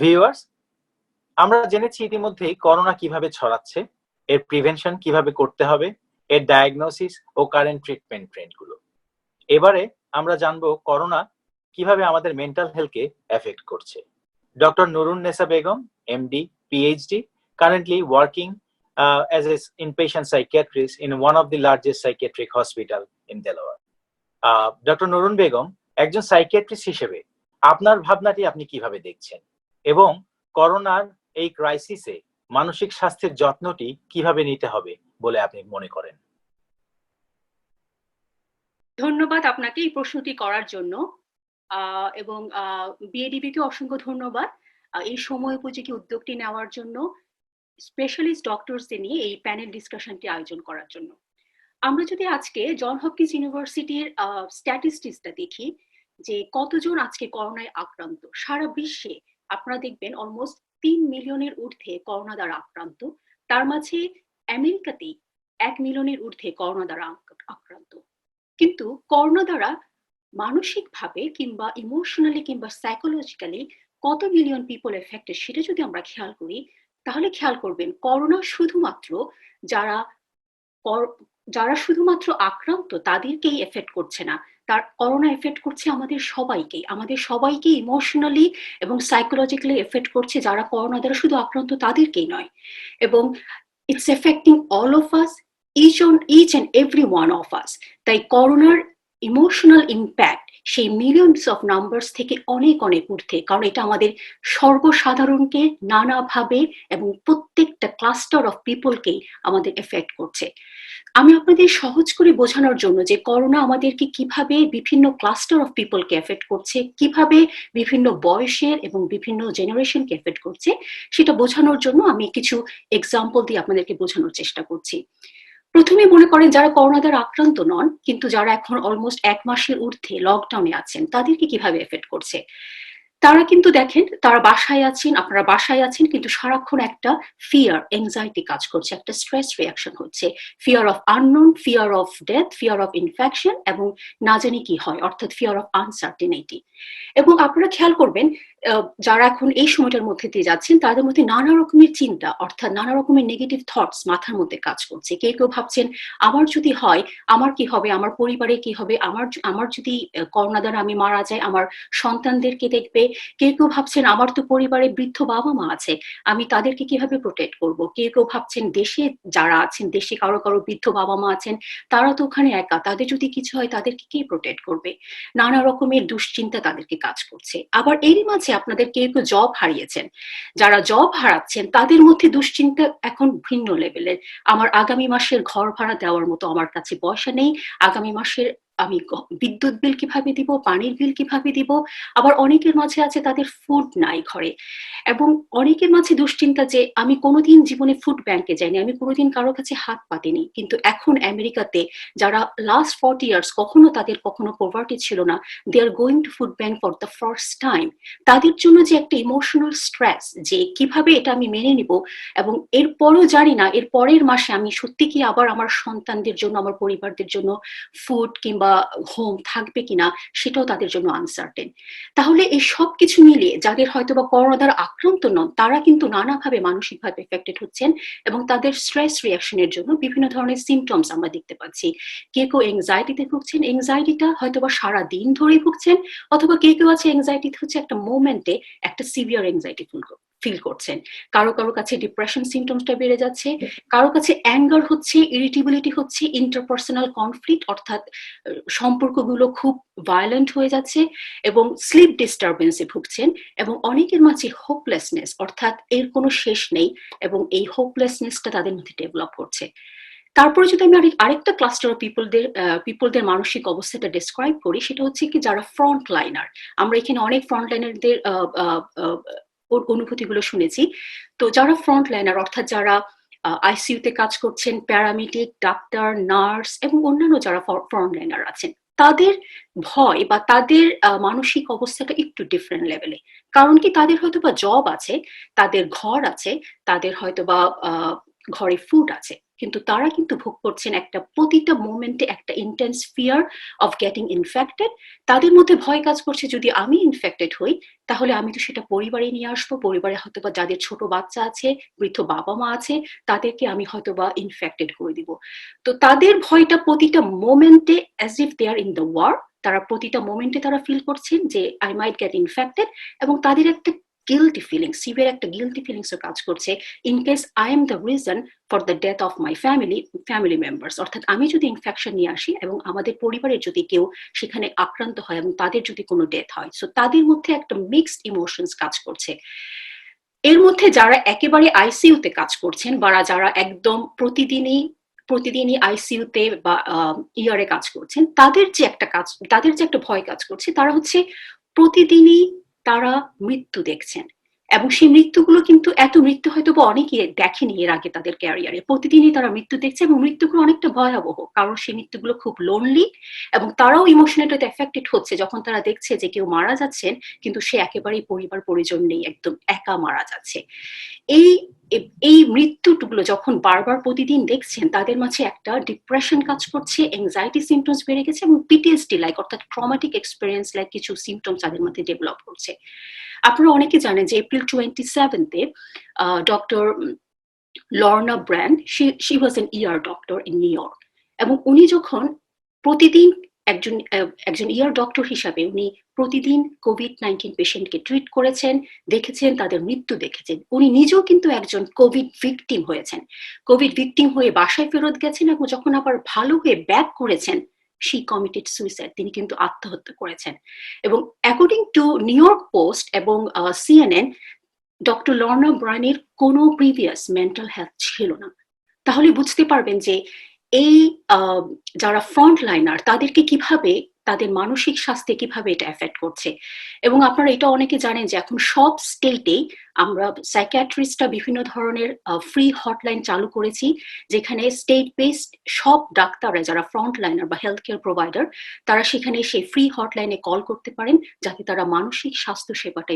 Viewers, আমরা জেনেছি ইতিমধ্যেই করোনা কিভাবে ছড়াচ্ছে, এর প্রিভেনশন কিভাবে করতে হবে, এর ডায়াগনোসিস ও কারেন্ট ট্রিটমেন্ট ট্রেন্ডগুলো। এবারে আমরা জানবো করোনা কিভাবে আমাদের মেন্টাল হেলথকে এফেক্ট করছে। Doctor Nurunnesa Begum, MD, PhD, currently working as an inpatient psychiatrist in one of the largest psychiatric hospital in Delaware. Doctor Nurun Begum, একজন সাইকিয়াট্রিস্ট হিসেবে আপনার ভাবনাটি আপনি কিভাবে দেখছেন এবং করোনার এই ক্রাইসিসে মানসিক স্বাস্থ্যের যত্নটি কিভাবে নিতে হবে বলে আপনি মনে করেন? ধন্যবাদ আপনাকে এই প্রশ্নটি করার জন্য এবং বিএডিবি কে অসংখ্য ধন্যবাদ এই সময় উপযোগী উদ্যোগটি নেওয়ার জন্য, স্পেশালিস্ট ডক্টরসদের নিয়ে এই প্যানেল ডিসকাশনটি আয়োজন করার জন্য। আমরা যদি আজকে জন হপকিন্স ইউনিভার্সিটির স্ট্যাটিস্টিক্সটা দেখি যে কতজন আজকে করোনায় আক্রান্ত সারা বিশ্বে, আপনারা দেখবেন অলমোস্ট 3 মিলিয়নের ঊর্ধ্বে করোনা দ্বারা আক্রান্ত। তার মাঝে আমেরিকাতেই 1 মিলিয়নের ঊর্ধ্বে করোনা দ্বারা আক্রান্ত। কিন্তু করোনা দ্বারা মানসিকভাবে কিংবা ইমোশনালি কিংবা সাইকোলজিক্যালি কত মিলিয়ন পিপল এফেক্টেড সেটা যদি আমরা খেয়াল করি, তাহলে খেয়াল করবেন করোনা শুধুমাত্র যারা শুধুমাত্র আক্রান্ত তাদেরকেই এফেক্ট করছে না, তার করোনা এফেক্ট করছে আমাদের সবাইকে ইমোশনালি এবং সাইকোলজিক্যালি এফেক্ট করছে। যারা করোনা দ্বারা শুধু আক্রান্ত তাদেরকেই নয়, এবং it's affecting all of us, each and every one of us. তাই করোনার ইমোশনাল ইম্প্যাক্ট সেই মিলিয়নস অফ নাম্বারস থেকে অনেক অনেক ঊর্ধ্বে, কারণ এটা আমাদের সর্বসাধারণকে নানাভাবে এবং প্রত্যেকটা ক্লাস্টার অফ পিপলকেই আমাদের এফেক্ট করছে। আমি আপনাদের সহজ করে বোঝানোর জন্য যে করোনা আমাদেরকে কিভাবে বিভিন্ন ক্লাস্টার অফ পিপলকে এফেক্ট করছে, কিভাবে বিভিন্ন বয়সের এবং বিভিন্ন জেনারেশনকে এফেক্ট করছে, সেটা বোঝানোর জন্য আমি কিছু এক্সাম্পল দিয়ে আপনাদেরকে বোঝানোর চেষ্টা করছি। প্রথমে মনে করেন যারা করোনা দ্বারা আক্রান্ত নন, কিন্তু যারা এখন অলমোস্ট 1 মাসের ঊর্ধ্বে লকডাউনে আছেন, তাদেরকে কিভাবে এফেক্ট করছে। তারা কিন্তু দেখেন, তারা বাসায় আছেন, আপনারা বাসায় আছেন, কিন্তু সারাক্ষণ একটা ফিয়ার, এংজাইটি কাজ করছে, একটা স্ট্রেস রিয়াকশন হচ্ছে, fear of unknown, fear of death, fear of infection, এবং না জানি কি হয়, অর্থাৎ ফিয়ার অফ আনসার্টেনিটি। এবং আপনারা খেয়াল করবেন যারা এখন এই সময়টার মধ্যে দিয়ে যাচ্ছেন, তাদের মধ্যে নানা রকমের চিন্তা, অর্থাৎ নানা রকমের নেগেটিভ থটস মাথার মধ্যে কাজ করছে। কেউ কেউ ভাবছেন আমার যদি হয় আমার কি হবে, আমার পরিবারে কি হবে, আমার যদি করোনা দ্বারা আমি মারা যাই আমার সন্তানদেরকে দেখবে। কেউ কেউ ভাবছেন আমার তো পরিবারে বৃদ্ধ বাবা মা আছে, আমি তাদেরকে কিভাবে প্রোটেক্ট করব। কেউ কেউ ভাবছেন দেশে যারা আছেন, দেশে কারো কারো বৃদ্ধ বাবা মা আছেন, তারা তো ওখানে একা, তাদের যদি কিছু হয় তাদেরকে কে প্রোটেক্ট করবে। নানা রকমের দুশ্চিন্তা তাদেরকে কাজ করছে। আবার এরই মাঝে আপনাদের কেউ কেউ জব হারিয়েছেন, যারা জব হারাচ্ছেন তাদের মধ্যে দুশ্চিন্তা এখন ভিন্ন লেভেলের। আমার আগামী মাসের ঘর ভাড়া দেওয়ার মতো আমার কাছে পয়সা নেই, আগামী মাসের আমি বিদ্যুৎ বিল কিভাবে দিব, পানির বিল কিভাবে দিব। আবার অনেকের মাঝে আছে তাদের ফুড নাই ঘরে, এবং অনেকের মাঝে দুশ্চিন্তা যে আমি কোনোদিন জীবনে ফুড ব্যাংকে যাইনি, আমি কোনোদিন কারো কাছে হাত পাতিনি, কিন্তু এখন আমেরিকাতে যারা লাস্ট 40 ইয়ার্স কখনো তাদের কখনো পভার্টি ছিল না, they are going to food bank for the first time. তাদের জন্য যে একটা ইমোশনাল স্ট্রেস, যে কিভাবে এটা আমি মেনে নিব, এবং এরপরও জানি না এর পরের মাসে আমি সত্যি কি আবার আমার সন্তানদের জন্য, আমার পরিবারদের জন্য ফুড কিংবা হোম থাকবে কিনা, সেটাও তাদের জন্য আনসার্টেন। তাহলে এই সব কিছু মিলিয়ে যাদের হয়তো বা করোনা দ্বারা আক্রান্ত নন, তারা কিন্তু নানাভাবে মানসিকভাবে এফেক্টেড হচ্ছেন, এবং তাদের স্ট্রেস রিয়াকশনের জন্য বিভিন্ন ধরনের সিমটমস আমরা দেখতে পাচ্ছি। কেউ কেউ এংজাইটিতে ভুগছেন, এংজাইটিটা হয়তো বা সারা দিন ধরেই ভুগছেন, অথবা কেউ কেউ আছে এংজাইটি হচ্ছে একটা মোমেন্টে একটা সিভিয়ার এংজাইটি ফিল করছেন। কারো কারো কাছে ডিপ্রেশন সিমটমসটা বেড়ে যাচ্ছে, কারো কাছে অ্যাঙ্গার হচ্ছে, ইরিটেবিলিটি হচ্ছে, ইন্টারপার্সোনাল কনফ্লিক্ট অর্থাৎ সম্পর্কগুলো খুব ভায়োলেন্ট হয়ে যাচ্ছে, এবং স্লিপ ডিস্টারবেন্সে ভুগছেন, এবং অনেকের মাঝে হোপলেসনেস অর্থাৎ এর কোনো শেষ নেই, এবং এই হোপলেসনেসটা তাদের মধ্যে ডেভেলপ করছে। তারপরে যদি আমি আরেকটা ক্লাস্টার অফ পিপলদের মানসিক অবস্থাটা ডিসক্রাইব করি, সেটা হচ্ছে কি যারা ফ্রন্ট লাইনার। আমরা এখানে অনেক ফ্রন্ট লাইনারদের অনুভূতিগুলো শুনেছি। তো যারা ফ্রন্ট লাইনার অর্থাৎ যারা আইসিইউতে কাজ করছেন, প্যারামেডিক, ডাক্তার, নার্স এবং অন্যান্য যারা ফ্রন্ট লাইনার আছেন, তাদের ভয় বা তাদের মানসিক অবস্থাটা একটু ডিফারেন্ট লেভেলে। কারণ কি তাদের হয়তো বা জব আছে, তাদের ঘর আছে, তাদের হয়তো বা ঘরে ফুড আছে, কিন্তু তারা কিন্তু ভোগ করছেন একটা প্রতিটা মোমেন্টে একটা intense fear of getting infected. তাদের মধ্যে ভয় কাজ করছে যদি আমি ইনফেক্টেড হই তাহলে আমি তো সেটা পরিবারে নিয়ে আসবো, পরিবারে হয়তো বা যাদের ছোট বাচ্চা আছে, বৃদ্ধ বাবা মা আছে, তাদেরকে আমি হয়তো বা ইনফেক্টেড করে দিব। তো তাদের ভয়টা প্রতিটা মোমেন্টে as if they are in the war, তারা প্রতিটা মোমেন্টে তারা ফিল করছেন যে আই মাইট গেট ইনফেক্টেড, এবং তাদের একটা গিলটি ফিলিংস, সিভিয়ার একটা গিলটি ফিলিংসও কাজ করছে in case I am the reason for the death of my family members. অর্থাৎ আমি যদি ইনফেকশন নিয়ে আসি এবং আমাদের পরিবারের যদি কেউ সেখানে আক্রান্ত হয় এবং তাদের যদি কোনো ডেথ হয়, সো তাদের মধ্যে একটা মিক্সড ইমোশনস কাজ করছে। এর মধ্যে যারা একেবারে আইসিইউতে কাজ করছেন বা যারা একদম প্রতিদিনই আইসিইউতে বা ইয়ারে কাজ করছেন, তাদের যে একটা ভয় কাজ করছে, তারা হচ্ছে প্রতিদিনই তারা মৃত্যু দেখছেন, এবং সেই মৃত্যুগুলো কিন্তু এত মৃত্যু হয়তো বা অনেকে দেখেনি এর আগে তাদের ক্যারিয়ারে। প্রতিদিনই তারা মৃত্যু দেখছে এবং মৃত্যুগুলো অনেকটা ভয়াবহ, কারণ সেই মৃত্যুগুলো খুব লোনলি, এবং তারাও ইমোশনালি এফেক্টেড হচ্ছে যখন তারা দেখছে যে কেউ মারা যাচ্ছেন কিন্তু সে একেবারেই পরিবার পরিজন নেই, একদম একা মারা যাচ্ছে। এই এই মৃত্যুগুলো যখন বারবার প্রতিদিন দেখছেন, তাদের মাঝে একটা ডিপ্রেশন কাজ করছে, এংজাইটি সিমটমস বেড়ে গেছে, এবং পিটিএসডি লাইক অর্থাৎ ট্রমাটিক এক্সপিরিয়েন্স লাইক কিছু সিমটমস তাদের মধ্যে ডেভেলপ করছে। আপনারা অনেকে জানেন যে April 27th doctor Lorna Brand, she was an ER doctor in New York, এবং উনি যখন প্রতিদিন একজন ইয়ার ডক্টর হিসাবে উনি প্রতিদিন কোভিড-19 পেশেন্টকে ট্রিট করেছেন, দেখেছেন, তাদের মৃত্যু দেখেছেন। উনি নিজেও কিন্তু একজন কোভিড ভিকটিম হয়েছেন, কোভিড ভিকটিম হয়ে বাসায় ফেরত গেছেন, এবং যখন আবার ভালো হয়ে ব্যাক করেছেন, শি কমিটেড সুইসাইড, তিনি কিন্তু আত্মহত্যা করেছেন। এবং according to new York post এবং সিএনএন, ডক্টর লর্না ব্রায়ানের কোনো প্রিভিয়াস মেন্টাল হেলথ ছিল না। তাহলে বুঝতে পারবেন যে এই যারা ফ্রন্ট লাইনার তাদেরকে কিভাবে, তাদের মানসিক স্বাস্থ্যে কিভাবে এটা এফেক্ট করছে। এবং আপনারা এটা অনেকে জানেন যে এখন সব স্টেটেই আমরা সাইকিয়াট্রিস্টরা বিভিন্ন ধরনের ফ্রি হটলাইন চালু করেছি, যেখানে স্টেট বেসড সব ডাক্তাররা যারা ফ্রন্ট লাইনার বা হেলথ কেয়ার প্রোভাইডার, তারা সেখানে সেই ফ্রি হটলাইনে কল করতে পারেন, যাতে তারা মানসিক স্বাস্থ্য সেবাটা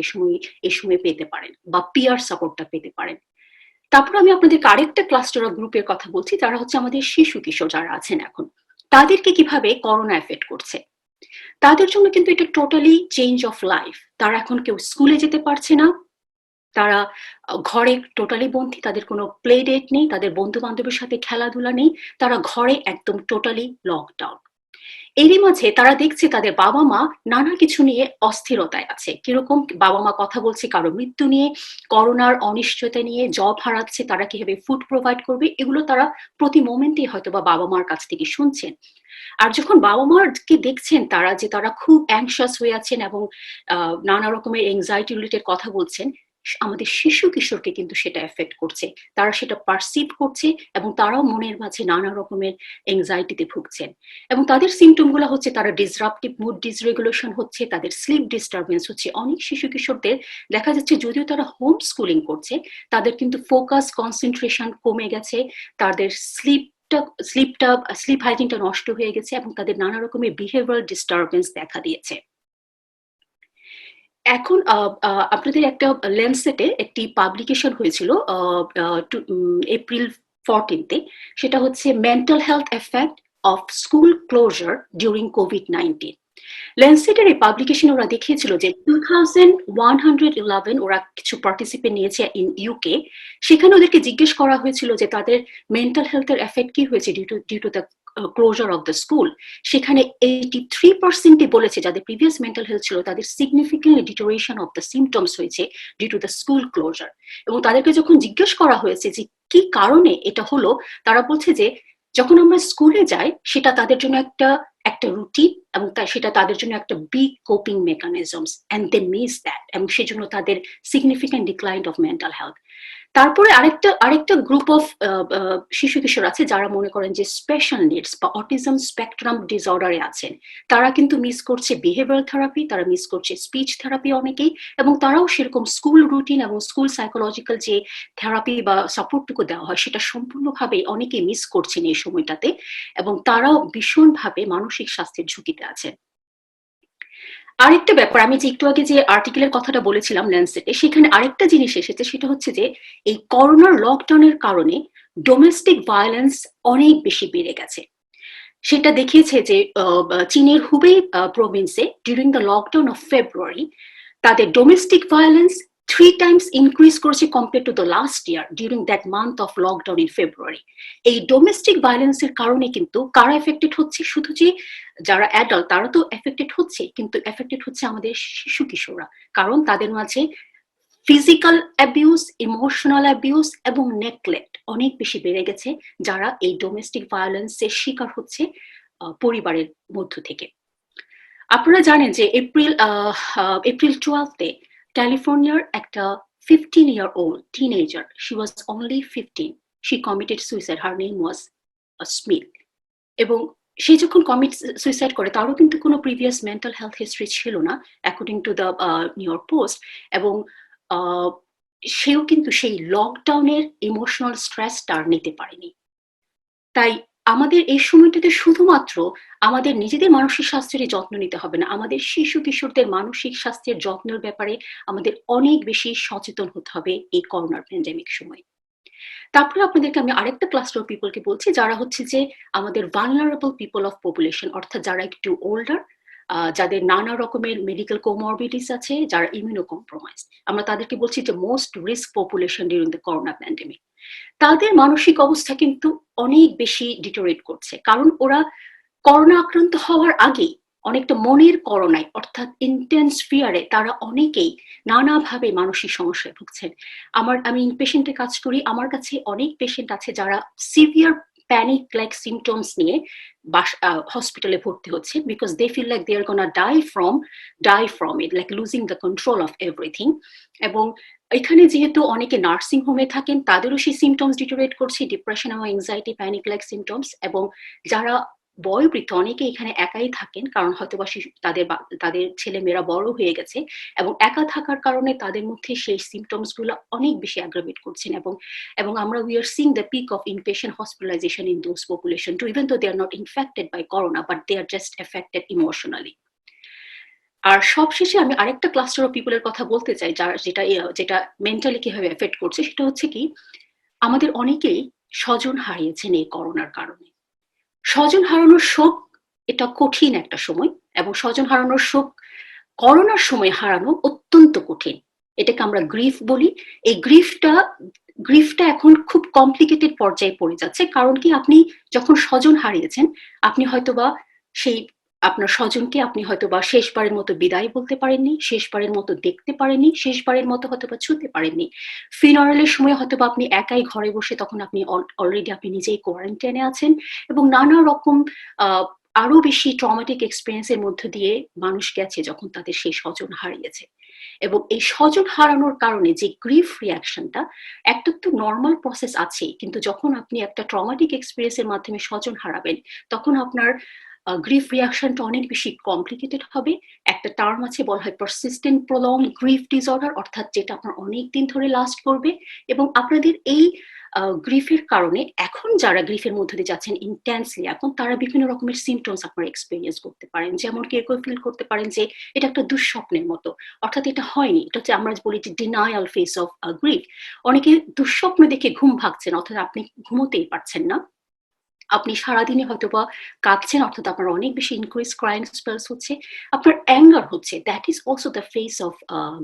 এই সময় পেতে পারেন বা পিয়ার সাপোর্টটা পেতে পারেন। তারপর আমি আপনাদেরকে আরেকটা ক্লাস্টার অফ গ্রুপের কথা বলছি, যারা হচ্ছে আমাদের শিশু কিশোর যারা আছেন এখন, তাদেরকে কিভাবে করোনা এফেক্ট করছে। তাদের জন্য কিন্তু এটা টোটালি চেঞ্জ অফ লাইফ। তারা এখন কেউ স্কুলে যেতে পারছে না, তারা ঘরে টোটালি বন্দী, তাদের কোনো প্লে ডেট নেই, তাদের বন্ধু বান্ধবের সাথে খেলাধুলা নেই, তারা ঘরে একদম টোটালি লকডাউন। এরই মাঝে তারা দেখছে তাদের বাবা মা নানা কিছু নিয়ে অস্থিরতায় আছে। কিরকম? বাবা মা কথা বলছে কারো মৃত্যু নিয়ে, করোনার অনিশ্চয়তা নিয়ে, জব হারাচ্ছে, তারা কিভাবে ফুড প্রোভাইড করবে, এগুলো তারা প্রতি মোমেন্টে হয়তো বা বাবা মার কাছ থেকে শুনছেন। আর যখন বাবা মাকে দেখছেন তারা যে তারা খুব অ্যাংশাস হয়ে আছেন এবং নানা রকমের এংজাইটি রিলেটেড কথা বলছেন, আমাদের শিশু কিশোরকে কিন্তু সেটা এফেক্ট করছে। তারা সেটা পারসিভ করছে এবং তারাও মনের মাঝে নানা রকমের এংজাইটিতে ভুগছেন। এবং তাদের সিমটম গুলো হচ্ছে তারা ডিসরাপটিভ মুড ডিসরেগুলেশন হচ্ছে, তাদের স্লিপ ডিস্টারবেন্স হচ্ছে। অনেক শিশু কিশোরদের দেখা যাচ্ছে যদিও তারা হোম স্কুলিং করছে, তাদের কিন্তু ফোকাস কনসেন্ট্রেশন কমে গেছে, তাদের স্লিপ হাইজিনটা নষ্ট হয়ে গেছে, এবং তাদের নানা রকমের বিহেভিয়ারাল ডিস্টারবেন্স দেখা দিয়েছে। এখন আপনাদের একটা ল্যান্ডসেটে একটি পাবলিকেশন হয়েছিল এপ্রিল 14th, সেটা হচ্ছে mental health effect of school closure during কোভিড-19। ল্যান্ডসেটের এই পাবলিকেশন ওরা দেখিয়েছিল যে 2111 ওরা কিছু পার্টিসিপেন্ট নিয়েছে ইন ইউকে। সেখানে ওদেরকে জিজ্ঞেস করা হয়েছিল যে তাদের মেন্টাল হেলথের এফেক্ট কি হয়েছে due to the closure of the school. সেখানে 83% বলেছে যাদের প্রিভিয়াস মেন্টাল হেলথ ছিল তাদের significantly deterioration of the symptoms হয়েছে due to the school closure. এবং তাদেরকে যখন জিজ্ঞেস করা হয়েছে যে কি কারণে এটা হলো, তারা বলছে যে যখন আমরা স্কুলে যাই সেটা তাদের জন্য একটা রুটিন, এবং সেটা তাদের জন্য একটা big coping mechanisms, and they miss that, এবং সেজন্য তাদের significant decline of mental health. তারপরে আরেকটা গ্রুপ অফ শিশু কিশোর আছে যারা মনে করেন যে স্পেশাল নিডস বা অটিজম স্পেকট্রাম ডিসঅর্ডারে আছেন, তারা কিন্তু মিস করছে বিহেভিয়ারাল থেরাপি, তারা মিস করছে স্পিচ থেরাপি অনেকেই, এবং তারাও সেরকম স্কুল রুটিন এবং স্কুল সাইকোলজিক্যাল যে থেরাপি বা সাপোর্টটুকু দেওয়া হয় সেটা সম্পূর্ণভাবে অনেকেই মিস করছেন এই সময়টাতে, এবং তারাও ভীষণভাবে মানসিক স্বাস্থ্যের ঝুঁকিতে আছেন। আরেকটা ব্যাপার, আমি যে একটু আগে যে আর্টিকেলের কথাটা বলেছিলাম ল্যান্সেটে, সেখানে আরেকটা জিনিস এসেছে, সেটা হচ্ছে যে এই করোনার লকডাউনের কারণে ডোমেস্টিক ভায়োলেন্স অনেক বেশি বেড়ে গেছে। সেটা দেখিয়েছে যে চীনের হুবেই প্রভিন্সে during the lockdown of February তাদের ডোমেস্টিক ভায়োলেন্স 3 times ইনক্রিজ করেছে compare to the last year during that month of lockdown in February. এই ডোমেস্টিক ভায়োলেন্সের কারণে কিন্তু কারা এফেক্টেড হচ্ছে, শুধু যে যারা অ্যাডাল্ট তারা তো এফেক্টেড হচ্ছে, কিন্তু এফেক্টেড হচ্ছে আমাদের শিশু কিশোররা, কারণ তাদের মাঝে ফিজিক্যাল অ্যাবিউজ, ইমোশনাল অ্যাবিউজ এবং নেগলেক্ট অনেক বেশি বেড়ে গেছে, যারা এই ডোমেস্টিক ভায়োলেন্সের শিকার হচ্ছে পরিবারের মধ্য থেকে। আপনারা জানেন যে এপ্রিল 12-তে ক্যালিফোর্নিয়ার একটা 15-year-old teenager, she was only 15, she committed suicide, her name was Smith। এবং সে যখন কমিট সুইসাইড করে তারও কিন্তু কোনো প্রিভিয়াস মেন্টাল হেলথ হিস্ট্রি ছিল না according to the new York post. এবং সেও কিন্তু সেই লকডাউনের ইমোশনাল স্ট্রেসটা আর নিতে পারেনি। তাই আমাদের এই সময়টাতে শুধুমাত্র আমাদের নিজেদের মানসিক স্বাস্থ্যের যত্ন নিতে হবে না, আমাদের শিশু কিশোরদের মানসিক স্বাস্থ্যের যত্নের ব্যাপারে আমাদের অনেক বেশি সচেতন হতে হবে এই করোনার প্যান্ডেমিক সময়। তারপরে আপনাদেরকে আমি আরেকটা ক্লাস্টার অফ পিপলকে বলছি, যারা হচ্ছে যে আমাদের ভালনারেবল পিপল অফ পপুলেশন, অর্থাৎ যারা একটু ওল্ডার, যাদের নানা রকমের মেডিকেল কোমরবিডিস আছে, যারা ইমিউনো কম্প্রোমাইজ, আমরা তাদেরকে বলছি যে most risk population during the corona pandemic. তাদের মানসিক অবস্থা কিন্তু অনেক বেশি ডিটোরেট করছে, কারণ ওরা করোনা আক্রান্ত হওয়ার আগেই অনেকটা মনের করোনায়, অর্থাৎ ইন্টেন্স ফিয়ারে তারা অনেকেই নানাভাবে মানসিক সমস্যায় ভুগছেন। আমি পেশেন্টের কাজ করি, আমার কাছে অনেক পেশেন্ট আছে যারা সিভিয়ার প্যানিক লাইক সিমটমস নিয়ে হসপিটালে ভর্তি হচ্ছে, because they feel like they are gonna die from it, like losing the control of everything. এবং এখানে যেহেতু অনেকে নার্সিং হোমে থাকেন, তাদেরও সেই সিমটমস ডিটোরেট করছে, ডিপ্রেশন এবং এংজাইটি, প্যানিক লাইক সিমটমস। এবং যারা বয়োবৃদ্ধ, অনেকে এখানে একাই থাকেন, কারণ হয়তো বা তাদের ছেলে মেয়েরা বড় হয়ে গেছে, এবং একা থাকার কারণে তাদের মধ্যে সেই সিমটমস গুলো অনেক বেশি অ্যাগ্রাভেট করছেন। এবং আমরা we are seeing the peak of inpatient hospitalization in those population too, even though they are not infected by corona, but they are just affected emotionally. আর সবশেষে আমি আরেকটা ক্লাস্টার অফ পিপলের কথা বলতে চাই, যেটা মেন্টালি কিভাবে এফেক্ট করছে, সেটা হচ্ছে কি, আমাদের অনেকেই স্বজন হারিয়েছেন এই করোনার কারণে। স্বজন হারানোর শোক এটা কঠিন একটা সময়, এবং স্বজন হারানোর শোক করোনার সময় হারানো অত্যন্ত কঠিন, এটাকে আমরা গ্রিফ বলি। এই গ্রিফটা এখন খুব কমপ্লিকেটেড পর্যায়ে পড়ে যাচ্ছে, কারণ কি, আপনি যখন স্বজন হারিয়েছেন, আপনি হয়তোবা সেই আপনার স্বজনকে আপনি হয়তোবা শেষবারের মতো বিদায় বলতে পারেননি, শেষবারের মতো দেখতে পারেননি, শেষবারের মতো হয়তোবা ছুঁতে পারেননি। ফিনারেলের সময় হয়তোবা আপনি একাই ঘরে বসে, তখন আপনি অলরেডি আপনি নিজেই কোয়ারেন্টাইনে আছেন, এবং নানা রকম আরো বেশি ট্রমাটিক এক্সপিরিয়েন্সের মধ্য দিয়ে মানুষ গেছে যখন তাদের সেই স্বজন হারিয়েছে। এবং এই স্বজন হারানোর কারণে যে গ্রিফ রিয়াকশনটা, একটা তো নর্মাল প্রসেস আছে, কিন্তু যখন আপনি একটা ট্রমাটিক এক্সপিরিয়েন্সের মাধ্যমে স্বজন হারাবেন, তখন আপনার গ্রিফ রিয়াকশনটা অনেক বেশি কমপ্লিকেটেড হবে। একটা টার্ম আছে, বলা হয় পারসিস্টেন্ট প্রলং গ্রিফ ডিসঅর্ডার, অর্থাৎ যেটা আপনার অনেক দিন ধরে লাস্ট করবে। এবং আপনাদের এই গ্রিফের কারণে এখন যারা গ্রিফের মধ্যে দিয়ে যাচ্ছেন ইন্টেন্সলি, এখন তারা বিভিন্ন রকমের সিমটমস আপনারা এক্সপেরিয়েন্স করতে পারেন, যেমন কেউ ফিল করতে পারেন যে এটা একটা দুঃস্বপ্নের মতো, অর্থাৎ এটা হয়নি, এটা হচ্ছে আমরা বলি যে ডিনায়াল ফেস অফ গ্রিফ। অনেকে দুঃস্বপ্ন দেখে ঘুম ভাগছেন, অর্থাৎ আপনি ঘুমোতেই পারছেন না, আপনি সারাদিনে হয়তোবা কাঁদছেন, অর্থাৎ আপনার অনেক বেশি ইনক্রিজ ক্রাইং স্পেলস হচ্ছে, আপনার অ্যাঙ্গার হচ্ছে, that is also the face of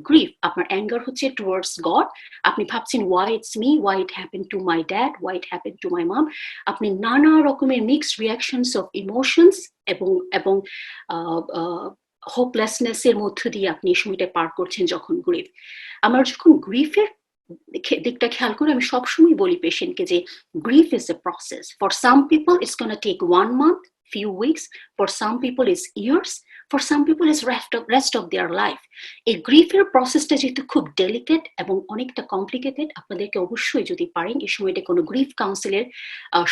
grief. আপনার অ্যাঙ্গার হচ্ছে টুয়ার্ডস গড, আপনি ভাবছেন why it's me, why it happen to my dad, why it happen to my mom. আপনি নানা রকমের মিক্সড রিয়াকশনস অফ ইমোশনস এবং এবং হোপলেসনেস এর মধ্য দিয়ে আপনি এই সময়টা পার করছেন যখন গ্রিফ। আমরা যখন গ্রিফের দিকটা খেয়াল করে, আমি সবসময় বলি পেশেন্টকে যে grief is a process. For some people it's going to take 1 month, few weeks. For some people it's years. For some people it's rest of their life. এই গ্রিফের প্রসেসটা যেহেতু খুব ডেলিকেট এবং অনেকটা কমপ্লিকেটেড, আপনাদেরকে অবশ্যই যদি পারেন এই সময়টা কোনো গ্রিফ কাউন্সিলের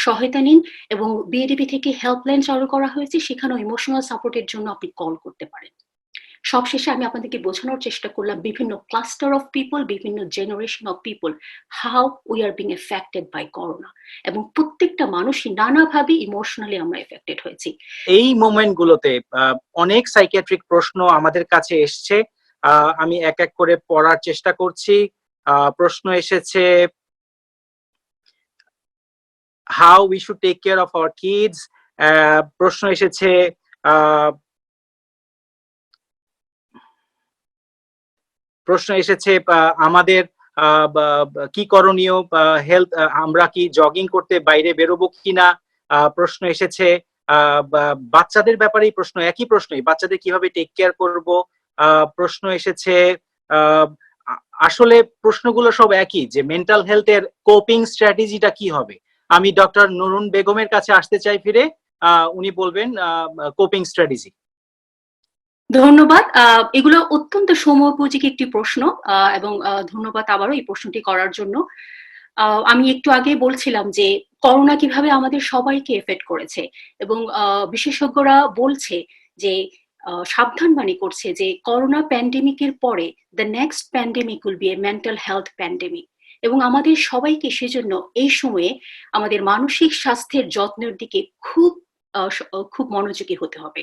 সহায়তা নিন। এবং বিএডিপি থেকে হেল্পলাইন চালু করা হয়েছে, সেখানেও ইমোশনাল সাপোর্টের জন্য আপনি কল করতে পারেন। সবশেষে আমি আপনাদেরকে বোঝানোর চেষ্টা করলাম বিভিন্ন ক্লাস্টার অফ পিপল, বিভিন্ন generation of people, how we are being affected by corona, এবং প্রত্যেকটা মানুষই নানাভাবে ইমোশনালি আমরা এফেক্টেড হয়েছি। এই মোমেন্ট গুলোতে অনেক সাইকিয়াট্রিক প্রশ্ন আমাদের কাছে এসছে, আমি এক এক করে পড়ার চেষ্টা করছি। প্রশ্ন এসেছে, how we should take care of our kids. প্রশ্ন এসেছে আমাদের কি করণীয়, হেলথ, আমরা কি জগিং করতে বাইরে বেরোবো কিনা। প্রশ্ন এসেছে বাচ্চাদের ব্যাপারেই প্রশ্ন, একই প্রশ্নই, বাচ্চাদের কিভাবে টেক কেয়ার করব। প্রশ্ন এসেছে আসলে প্রশ্নগুলো সব একই, যে মেন্টাল হেলথের কোপিং স্ট্র্যাটেজিটা কি হবে। আমি ডক্টর নুরুন বেগমের কাছে আসতে চাই ফিরে, উনি বলবেন কোপিং স্ট্র্যাটেজি। ধন্যবাদ। এগুলো অত্যন্ত সময়োপযোগী একটি প্রশ্ন, এবং ধন্যবাদ আবারও এই প্রশ্নটি করার জন্য। আমি একটু আগে বলছিলাম যে করোনা কিভাবে আমাদের সবাইকে এফেক্ট করেছে, এবং বিশেষজ্ঞরা বলছে যে সাবধানবাণী করছে যে করোনা প্যান্ডেমিকের পরে the next pandemic will B a mental health pandemic, এবং আমাদের সবাইকে সেজন্য এই সময়ে আমাদের মানসিক স্বাস্থ্যের যত্নের দিকে খুব মনোযোগী হতে হবে।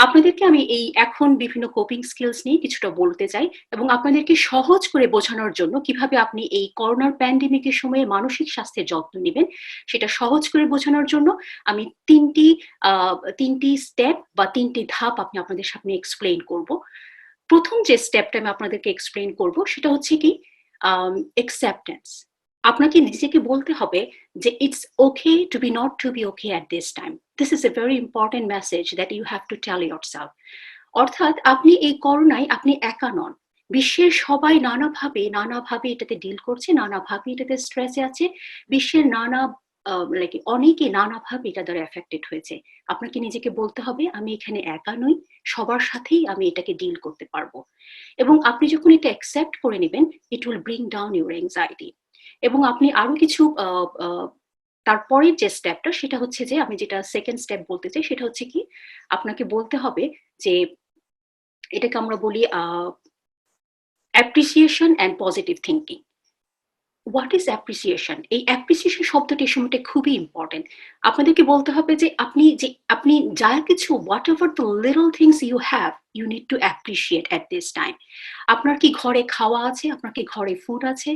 আপনাদেরকে আমি এই এখন বিভিন্ন কোপিং স্কিলস নিয়ে কিছুটা বলতে চাই, এবং আপনাদেরকে সহজ করে বোঝানোর জন্য কিভাবে আপনি এই করোনার প্যান্ডেমিকের সময়ে মানসিক স্বাস্থ্যের যত্ন নেবেন সেটা সহজ করে বোঝানোর জন্য আমি তিনটি স্টেপ বা তিনটি ধাপ আমি আপনাদের সামনে এক্সপ্লেইন করব। প্রথম যে স্টেপটা আমি আপনাদেরকে এক্সপ্লেইন করব সেটা হচ্ছে কি অ্যাকসেপ্টেন্স। আপনাকে নিজেকে বলতে হবে যে it's okay to be not to be okay at this time. This is a very important message that you have to tell yourself. অর্থাৎ আপনি এই করোনায় আপনি একা নন, বিশ্বের সবাই নানাভাবে এটাতে ডিল করছে, নানাভাবে এটাতে স্ট্রেসে আছে, বিশ্বের অনেকে নানাভাবে এটা দ্বারা এফেক্টেড হয়েছে। আপনাকে নিজেকে বলতে হবে আমি এখানে একা নই, সবার সাথেই আমি এটাকে ডিল করতে পারবো। এবং আপনি যখন এটা অ্যাকসেপ্ট করে নেবেন, it will bring down your anxiety. এবং আপনি আরো কিছু তারপরের যে স্টেপটা সেটা হচ্ছে যে আমি যেটা সেকেন্ড স্টেপ বলতে চাই সেটা হচ্ছে কি আপনাকে বলতে হবে যে এটাকে আমরা বলি appreciation and positive thinking. What is appreciation? এই অ্যাপ্রিসিয়েশন শব্দটি এই সময়টা খুবই ইম্পর্টেন্ট। আপনাদেরকে বলতে হবে যে আপনি যা কিছু, whatever the little things you have, you need to appreciate at this time. আপনার কি ঘরে খাওয়া আছে? আপনার কি ঘরে ফুড আছে?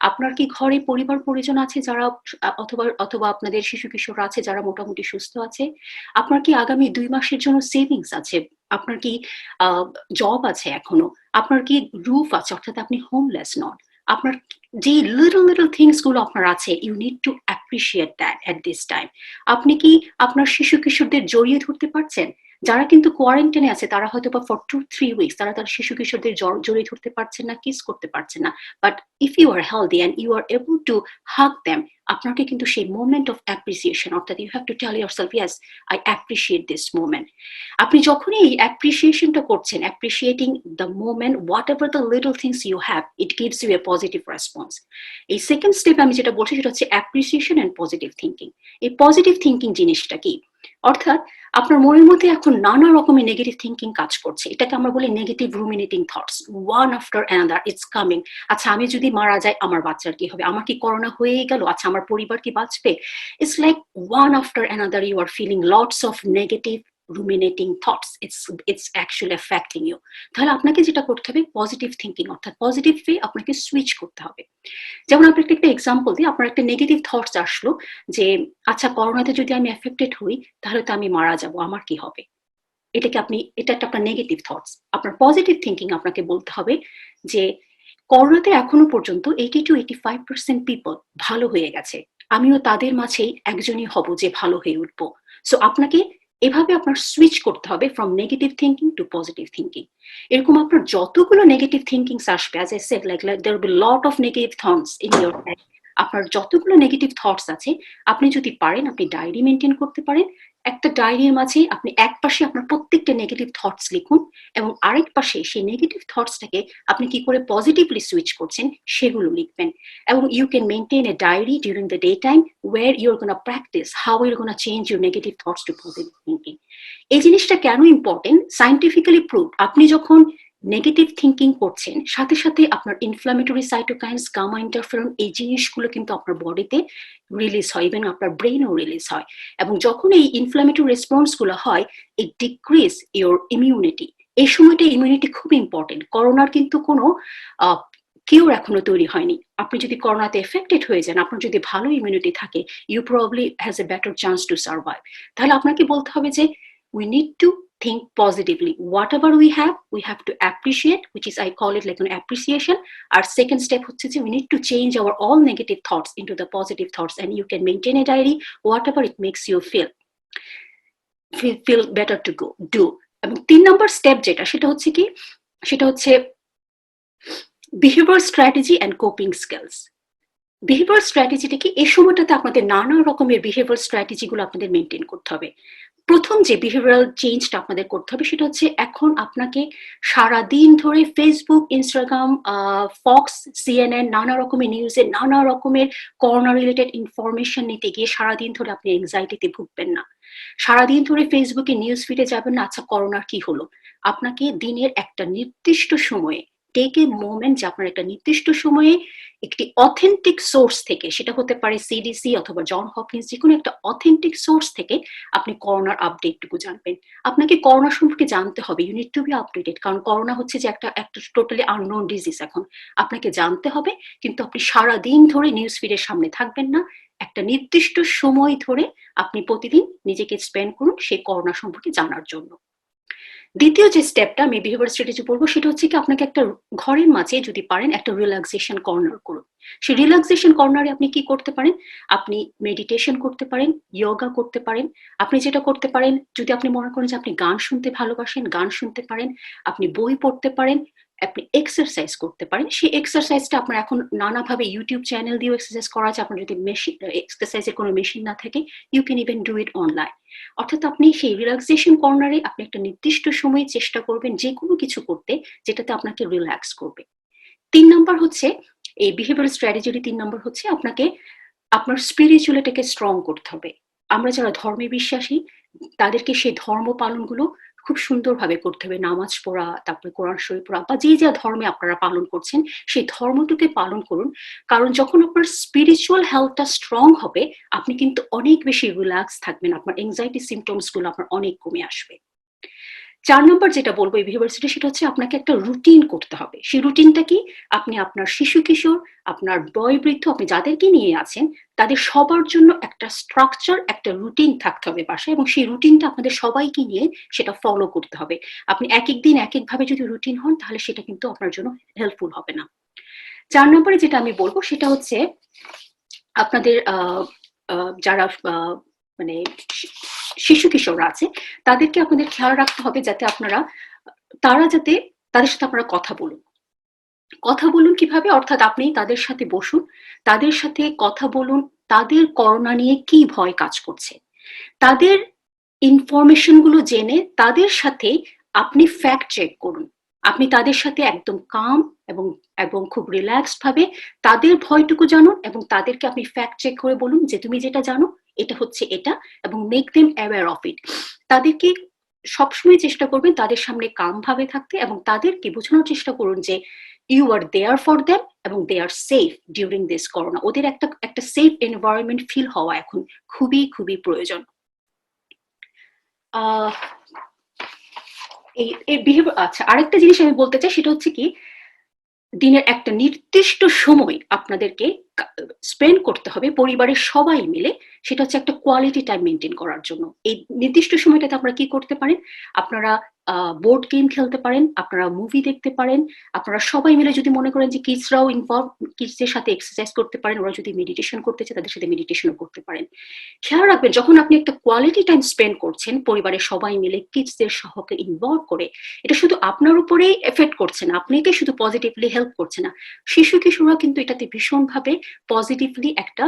আপনার কি ঘরে পরিবার পরিজন আছে যারা অথবা আপনাদের শিশু কিশোররা আছে যারা মোটামুটি সুস্থ আছে? আপনার কি আগামী 2 মাসের জন্য সেভিংস আছে? আপনার কি জব আছে এখনো? আপনার কি রুফ আছে, অর্থাৎ আপনি হোমলেস নন? আপনার যে লিটল থিংস গুলো আপনার আছে, you need to appreciate that at this time. আপনি কি আপনার শিশু কিশোরদের জড়িয়ে ধরতে পারছেন? যারা কিন্তু কোয়ারেন্টাইনে আছে তারা হয়তো বা ফর 2-3 উইকস তারা তার শিশু কিশোরদের জড়িয়ে ধরতে পারছেন না, কিস করতে পারছেন না। But if you are healthy and you are able to hug them, আপনাকে কিন্তু সেই মোমেন্ট অফ অ্যাপ্রিসিয়েশন, অর্থাৎ you have to tell yourself yes I appreciate this moment. আপনি যখনই এই অ্যাপ্রিসিয়েশনটা করছেন, appreciating the moment, whatever the little things you have, it gives you a positive response. এই সেকেন্ড স্টেপ আমি যেটা বলছি সেটা হচ্ছে অ্যাপ্রিসিয়েশন অ্যান্ড পজিটিভ থিঙ্কিং। এই পজিটিভ থিঙ্কিং জিনিসটা কি? অর্থাৎ আপনার মনের মধ্যে এখন নানা রকমের নেগেটিভ থিঙ্কিং কাজ করছে, এটাকে আমরা বলি negative ruminating thoughts, one after another it's coming. আচ্ছা আমি যদি মারা যাই আমার বাচ্চার কি হবে? আমার কি করোনা হয়েই গেল? আচ্ছা আমার পরিবার কি বাঁচবে? It's like one after another you are feeling lots of negative ruminating thoughts. It's actually affecting you. তাহলে আপনাকে যেটা করতে হবে পজিটিভ থিঙ্কিং, অর্থাৎ পজিটিভ ওয়ে আপনাকে সুইচ করতে হবে। যেমন আপনাকে একটা এক্সাম্পল দিই, আপনার একটা নেগেটিভ থটস আসলো যে আচ্ছা করোনাতে যদি আমি এফেক্টেড হই তাহলে তো আমি মারা যাব, আমার কি হবে? এটা একটা আপনার নেগেটিভ থটস। আপনার পজিটিভ থিঙ্কিং আপনাকে বলতে হবে যে করোনাতে এখনো পর্যন্ত 80-85% পিপল ভালো হয়ে গেছে, আমিও তাদের মাঝেই একজনই হব যে ভালো হয়ে উঠবো। সো আপনাকে এভাবে আপনার সুইচ করতে হবে from negative thinking to positive thinking. এরকম আপনার যতগুলো নেগেটিভ থিঙ্কিংস আসবে, as I said, like there will be lot of negative thoughts in your head. আপনার যতগুলো নেগেটিভ থটস আছে আপনি যদি পারেন আপনি ডায়েরি মেনটেন করতে পারেন, একটা ডায়েরির মাঝে আপনি এক পাশে আপনার প্রত্যেকটা নেগেটিভ থটস লিখুন এবং আরেক পাশে সেই নেগেটিভ থটসটাকে আপনি কি করে পজিটিভলি সুইচ করছেন সেগুলো লিখবেন। এবং you can maintain a diary during the day time where you're gonna practice how you're gonna change your negative thoughts to positive thinking. এই জিনিসটা কেন ইম্পর্টেন্ট? সায়েন্টিফিক্যালি প্রুভ, আপনি যখন নেগেটিভ থিঙ্কিং করছেন সাথে সাথে আপনার ইনফ্লামেটরি সাইটোকাইন্স, গামা ইন্টারফেরন, এই জিনিসগুলো কিন্তু আপনার বডিতে রিলিজ হয়, ইভেন আপনার ব্রেনও রিলিজ হয়। এবং যখন এই ইনফ্লামেটরি রেসপন্স গুলো হয়, ইট ডিক্রিজ ইউর ইমিউনিটি। এই সময়টা ইমিউনিটি খুব ইম্পর্টেন্ট। করোনার কিন্তু কোনো কিউর এখনো তৈরি হয়নি। আপনি যদি করোনাতে এফেক্টেড হয়ে যান, আপনার যদি ভালো ইমিউনিটি থাকে, you probably has a better chance to survive. তাহলে আপনাকে বলতে হবে যে we need to think positively. Whatever we have to appreciate, which is I call it like an appreciation. Our second step হচ্ছে যে we need to change our all negative thoughts into the positive thoughts, and you can maintain a diary whatever it makes you feel better to go do. এবং 3 নম্বর step যেটা, সেটা হচ্ছে কি, সেটা হচ্ছে behavioral strategy and coping skills. Behaviour স্ট্র্যাটেজিটা কি? এই সময়টাতে আপনাদের নানা রকমের বিহেভিয়ার স্ট্র্যাটেজি গুলো আপনাদের মেনটেন করতে হবে। প্রথম যে বিহেভিয়ারাল চেঞ্জটা আপনাদের করতে হবে সেটা হচ্ছে এখন আপনাকে সারাদিন ধরে ফেসবুক, ইনস্টাগ্রাম, ফক্স, সিএনএন, নানা রকমের নিউজে নানা রকমের করোনা রিলেটেড ইনফরমেশন নিতে গিয়ে সারাদিন ধরে আপনি এংজাইটিতে ভুগবেন না। সারাদিন ধরে ফেসবুকে নিউজ ফিডে যাবেন না, আচ্ছা করোনার কি হলো। আপনাকে দিনের একটা নির্দিষ্ট সময়ে টেক এ মোমেন্ট, যে আপনার একটা নির্দিষ্ট সময়ে একটি অথেন্টিক সোর্স থেকে, সেটা হতে পারে সিডিসি অথবা জন হপকিন্স, যে কোনো একটা অথেন্টিক সোর্স থেকে আপনি করোনার আপডেটটুকু জানবেন। আপনাকে করোনা সম্পর্কে জানতে হবে, you need to be updated, কারণ করোনা হচ্ছে যে একটা টোটালি আননোন ডিজিজ। এখন আপনাকে জানতে হবে, কিন্তু আপনি সারাদিন ধরে নিউজ ফিডের সামনে থাকবেন না। একটা নির্দিষ্ট সময় ধরে আপনি প্রতিদিন নিজেকে স্পেন্ড করুন সেই করোনা সম্পর্কে জানার জন্য। দ্বিতীয় যে স্টেপটা আমি বিহেভিয়ার স্ট্র্যাটেজি বলবো, সেটা হচ্ছে কি, আপনাকে একটা ঘরের মাঝে যদি পারেন একটা রিল্যাক্সেশন কর্নার করুন। সেই রিল্যাক্সেশন কর্নারে আপনি কি করতে পারেন? আপনি মেডিটেশন করতে পারেন, যোগা করতে পারেন। আপনি যেটা করতে পারেন, যদি আপনি মনে করেন যে আপনি গান শুনতে ভালোবাসেন, গান শুনতে পারেন। আপনি বই পড়তে পারেন, আপনি এক্সারসাইজ করতে পারেন। সেই এক্সারসাইজটা আপনার এখন নানাভাবে ইউটিউব চ্যানেল দিয়েও এক্সারসাইজ করা যায়। আপনার যদি মেশিন এক্সারসাইজের কোনো মেশিন না থাকে, you can even do it online. অর্থাৎ আপনি সেই রিল্যাক্সেশন কর্নারে আপনি একটা নির্দিষ্ট সময়ে চেষ্টা করবেন যে কোনো কিছু করতে যেটাতে আপনাকে রিল্যাক্স করবে। 3 নাম্বার হচ্ছে, এই বিহেভিয়ার স্ট্র্যাটেজির 3 নাম্বার হচ্ছে আপনাকে আপনার স্পিরিচুয়ালিটিকে স্ট্রং করতে হবে। আমরা যারা ধর্মে বিশ্বাসী তাদেরকে সেই ধর্ম পালনগুলো খুব সুন্দরভাবে করতে হবে। নামাজ পড়া, তারপরে কোরআন শরীফ পড়া, বা যে ধর্মে আপনারা পালন করছেন সেই ধর্মটুকে পালন করুন। কারণ যখন আপনার স্পিরিচুয়াল হেলথটা স্ট্রং হবে, আপনি কিন্তু অনেক বেশি রিল্যাক্স থাকবেন, আপনার এংজাইটি সিমটমস গুলো আপনার অনেক কমে আসবে। 4 নম্বর যেটা বলবো এই বিহেভিয়ার, সেটা হচ্ছে আপনাকে একটা রুটিন করতে হবে। সেই রুটিনটা কি? আপনি আপনার শিশু কিশোর, আপনার বয়োবৃদ্ধ, আপনি যাদেরকে নিয়ে আছেন তাদের সবার জন্য একটা স্ট্রাকচার, একটা রুটিন থাকতে হবে বাসায়, এবং সেই রুটিনটা আপনাদের সবাইকে নিয়ে সেটা ফলো করতে হবে। আপনি এক এক দিন এক একভাবে যদি রুটিন হন, তাহলে সেটা কিন্তু আপনার জন্য হেল্পফুল হবে না। 4 নম্বরে যেটা আমি বলবো সেটা হচ্ছে আপনাদের যারা মানে শিশু কিশোররা আছে তাদেরকে আপনাদের খেয়াল রাখতে হবে যাতে তারা যাতে তাদের সাথে আপনারা কথা বলুন কিভাবে? অর্থাৎ আপনি তাদের সাথে বসুন, তাদের সাথে কথা বলুন, তাদের করোনা নিয়ে কি ভয় কাজ করছে, তাদের ইনফরমেশন গুলো জেনে তাদের সাথে আপনি ফ্যাক্ট চেক করুন। আপনি তাদের সাথে একদম কাম এবং খুব রিল্যাক্সড ভাবে তাদের ভয়টুকু জানুন, এবং তাদেরকে আপনি ফ্যাক্ট চেক করে বলুন যে তুমি যেটা জানো এটা হচ্ছে এটা, এবং make them aware of it. তাদেরকে সবসময় চেষ্টা করবেন তাদের সামনে কাম ভাবে থাকতে, এবং তাদেরকে বোঝানোর চেষ্টা করুন যে you are there for them এবং they are safe during this corona. ওদের একটা সেফ এনভায়রনমেন্ট ফিল হওয়া এখন খুবই খুবই প্রয়োজন। আচ্ছা, আরেকটা জিনিস আমি বলতে চাই, সেটা হচ্ছে কি, দিনের একটা নির্দিষ্ট সময় আপনাদেরকে স্পেন্ড করতে হবে পরিবারের সবাই মিলে। সেটা হচ্ছে একটা কোয়ালিটি টাইম মেনটেন করার জন্য। এই নির্দিষ্ট সময়টাতে আপনারা কি করতে পারেন? আপনারা বোর্ড গেম খেলতে পারেন, আপনারা মুভি দেখতে পারেন, আপনারা সবাই মিলে যদি মনে করেন যে কিডসরাও ইনভলভ, কিডসদের সাথে এক্সারসাইজ করতে পারেন, ওরা যদি মেডিটেশন করতে চায় তাদের সাথে মেডিটেশনও করতে পারেন। খেয়াল রাখবেন যখন আপনি একটা কোয়ালিটি টাইম স্পেন্ড করছেন পরিবারের সবাই মিলে কিডসদের সহকে ইনভলভ করে, এটা শুধু আপনার উপরেই এফেক্ট করছে না, আপনাকে শুধু পজিটিভলি হেল্প করছে না, শিশু কিশোররা কিন্তু এটাতে ভীষণভাবে পজিটিভলি একটা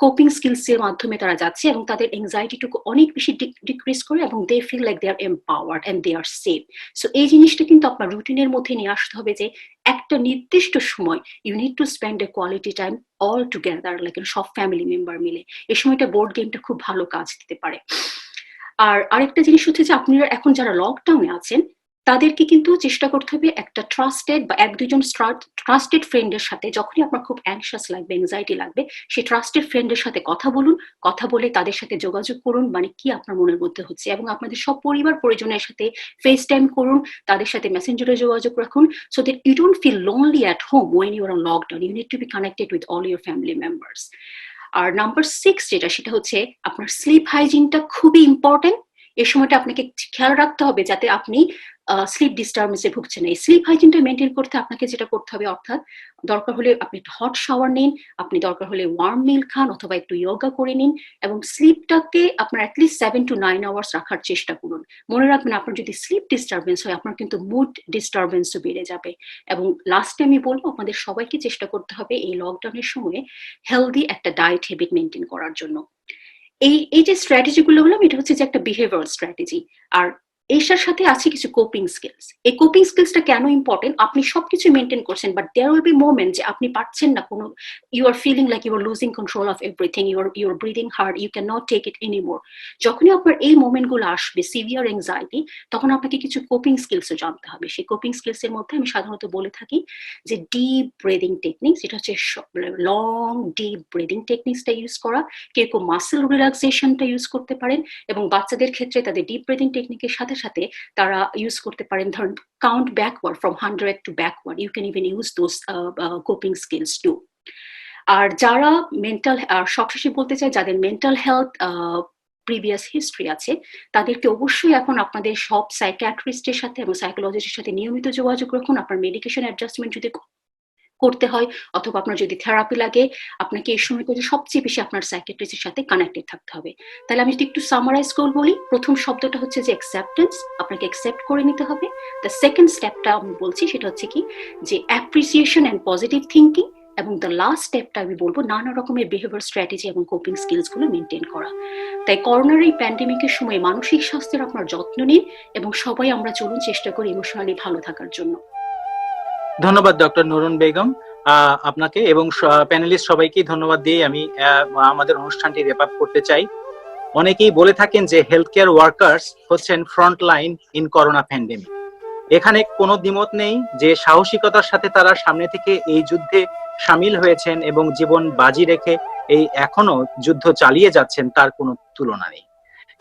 কোপিং স্কিলস এর মাধ্যমে তারা যাচ্ছে এবং তাদের এংজাইটিটুকু অনেক বেশি ডিক্রিজ করে এবং they feel like they are empowered and they are safe. So এই জিনিসটা কিন্তু আপনার রুটিনের মধ্যে নিয়ে আসতে হবে যে একটা নির্দিষ্ট সময় you need to spend a quality time all together, like সব ফ্যামিলি মেম্বার মিলে। এই সময়টা বোর্ড গেমটা খুব ভালো কাজ দিতে পারে। আর আরেকটা জিনিস হচ্ছে যে আপনারা এখন যারা লকডাউনে আছেন তাদেরকে কিন্তু চেষ্টা করতে হবে একটা ট্রাস্টেড বা এক দুজন ট্রাস্টেড ফ্রেন্ডের সাথে, যখনই আপনার খুব অ্যাংশাস লাগবে, এংজাইটি লাগবে, সেই ট্রাস্টেড ফ্রেন্ডের সাথে কথা বলুন, কথা বলে তাদের সাথে যোগাযোগ করুন, মানে কি আপনার মনের মধ্যে হচ্ছে, এবং আপনাদের সব পরিবার পরিজনের সাথে ফেস টাইম করুন, তাদের সাথে মেসেঞ্জারে যোগাযোগ রাখুন, so that you don't feel lonely at home when you are on lockdown. You need to be connected with all your family members. আর নাম্বার 6 যেটা, সেটা হচ্ছে আপনার স্লিপ হাইজিনটা খুবই ইম্পর্টেন্ট। এই সময়টা আপনাকে খেয়াল রাখতে হবে যাতে আপনি স্লিপ ডিস্টার্বেন্সে ভুগছেন। এই স্লিপ হাইজিনটা মেনটেন করতে আপনাকে যেটা করতে হবে, অর্থাৎ দরকার হলে আপনি একটা হট শাওয়ার নিন, আপনি দরকার হলে ওয়ার্ম মিল্ক খান অথবা একটু ইয়োগা করে নিন, এবং স্লিপটাকে আপনার অ্যাটলিস্ট 7 to 9 আওয়ার্স রাখার চেষ্টা করুন। মনে রাখবেন আপনার যদি স্লিপ ডিস্টার্বেন্স হয় আপনার কিন্তু মুড ডিস্টার্বেন্সও বেড়ে যাবে। এবং লাস্টে আমি বলবো আপনাদের সবাইকে চেষ্টা করতে হবে এই লকডাউনের সময়ে হেলদি একটা ডায়েট হ্যাবিট মেনটেন করার জন্য। এই যে স্ট্র্যাটেজি গুলো বললাম এটা হচ্ছে যে একটা বিহেভিয়ারাল স্ট্র্যাটেজি, আর এটার সাথে আছে কিছু কোপিং স্কিলস। এই কোপিং স্কিলসটা কেন ইম্পর্টেন্ট, আপনি সবকিছু মেনটেন করছেন but there will be moment যে আপনি পারছেন না, কোনো you are feeling like you are losing control of everything, you are breathing hard, you can not take it anymore. যখনই আপনার এই মোমেন্ট গুলো আসবে, সিভিয়ার এংজাইটি, তখন আপনাকে কিছু কোপিং স্কিলসও জানতে হবে। সেই কোপিং স্কিলস এর মধ্যে আমি সাধারণত বলে থাকি যে ডিপ ব্রিদিং টেকনিক্স, এটা হচ্ছে লং ডিপ ব্রিদিং টেকনিক্সটা ইউজ করা, কেউ মাসেল রিল্যাক্সেশনটা ইউজ করতে পারেন, এবং বাচ্চাদের ক্ষেত্রে তাদের ডিপ ব্রিদিং টেকনিকের সাথে সাথে তারা ইউজ করতে পারেন ধরুন count backward from 100 to backward, you can even use those coping skills too. আর যারা মেন্টাল, সবশেষে বলতে চাই যাদের মেন্টাল হেলথ প্রিভিয়াস হিস্ট্রি আছে তাদেরকে অবশ্যই এখন আপনাদের সব সাইকিয়াট্রিস্টের সাথে এবং সাইকোলজিস্টের সাথে নিয়মিত যোগাযোগ রাখুন। আপনার মেডিকেশন অ্যাডজাস্টমেন্ট যদি করতে হয় অথবা আপনার যদি থেরাপি লাগে, আপনাকে এই সময় করে সবচেয়ে বেশি আপনার সাইকিয়াট্রিস্টের সাথে কানেক্টেড থাকতে হবে। তাহলে আমি যদি একটু সামারাইজ করে বলি, প্রথম শব্দটা হচ্ছে যে অ্যাকসেপ্টেন্স, আপনাকে অ্যাকসেপ্ট করে নিতে হবে। দ্য সেকেন্ড স্টেপটা আমি বলছি সেটা হচ্ছে কি যে অ্যাপ্রিসিয়েশন অ্যান্ড পজিটিভ থিঙ্কিং, এবং দ্য লাস্ট স্টেপটা আমি বলবো নানা রকমের বিহেভিয়ার স্ট্র্যাটেজি এবং কোপিং স্কিলস গুলো মেনটেন করা। তাই করোনার এই প্যান্ডেমিকের সময় মানসিক স্বাস্থ্যের আপনার যত্ন নিন এবং সবাই আমরা চলুন চেষ্টা করি ইমোশনালি ভালো থাকার জন্য। ধন্যবাদ ডক্টর নুরুন বেগম, আপনাকে এবং প্যানেলিস্ট সবাইকে ধন্যবাদ দিয়ে আমি আমাদের অনুষ্ঠানটি রেপ আপ করতে চাই। অনেকেই বলে থাকেন যে হেলথ কেয়ার ওয়ার্কার্স হচ্ছেন front line in corona pandemic. এখানে কোনো দ্বিমত নেই যে সাহসিকতার সাথে তারা সামনে থেকে এই যুদ্ধে সামিল হয়েছেন এবং জীবন বাজি রেখে এই এখনো যুদ্ধ চালিয়ে যাচ্ছেন, তার কোনো তুলনা নেই।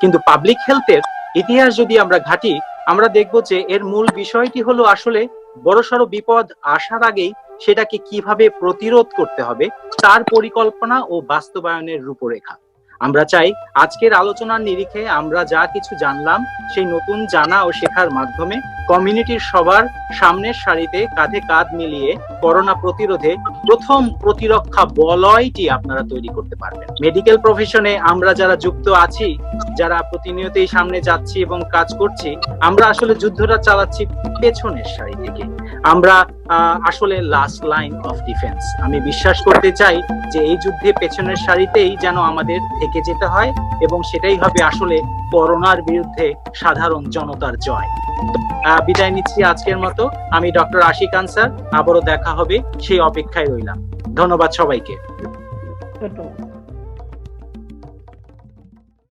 কিন্তু পাবলিক হেলথের ইতিহাস যদি আমরা ঘাঁটি, আমরা দেখব যে এর মূল বিষয়টি হলো আসলে বড়সড় বিপদ আসার আগেই সেটাকে কিভাবে প্রতিরোধ করতে হবে তার পরিকল্পনা ও বাস্তবায়নের রূপরেখা। আমরা চাই আজকের আলোচনার নিরিখে আমরা যা কিছু জানলাম সেই নতুন জানা ও শেখার মাধ্যমে কমিউনিটির সবার সামনের সারিতে কাঁধে কাঁধ মিলিয়ে করোনা প্রতিরোধে প্রথম প্রতিরক্ষা বলয়টি আপনারা তৈরি করতে পারবেন। মেডিকেল প্রফেশনে আমরা যারা যুক্ত আছি, যারা প্রতিনিয়তই সামনে যাচ্ছি এবং কাজ করছি, আমরা আসলে যুদ্ধটা চালাচ্ছি পেছনের সারি থেকে। আমরা আসলে লাস্ট লাইন অফ ডিফেন্স। আমি বিশ্বাস করতে চাই যে এই যুদ্ধে পেছনের সারিতেই যেন আমাদের থেকে যেতে হয় এবং সেটাই হবে আসলে করোনার বিরুদ্ধে সাধারণ জনতার জয়। বিদায় নিচ্ছি আজকের মতো। আমি ডক্টর আশিক আনসার, আবারও দেখা হবে সেই অপেক্ষায় রইলাম। ধন্যবাদ সবাইকে। ধন্যবাদ।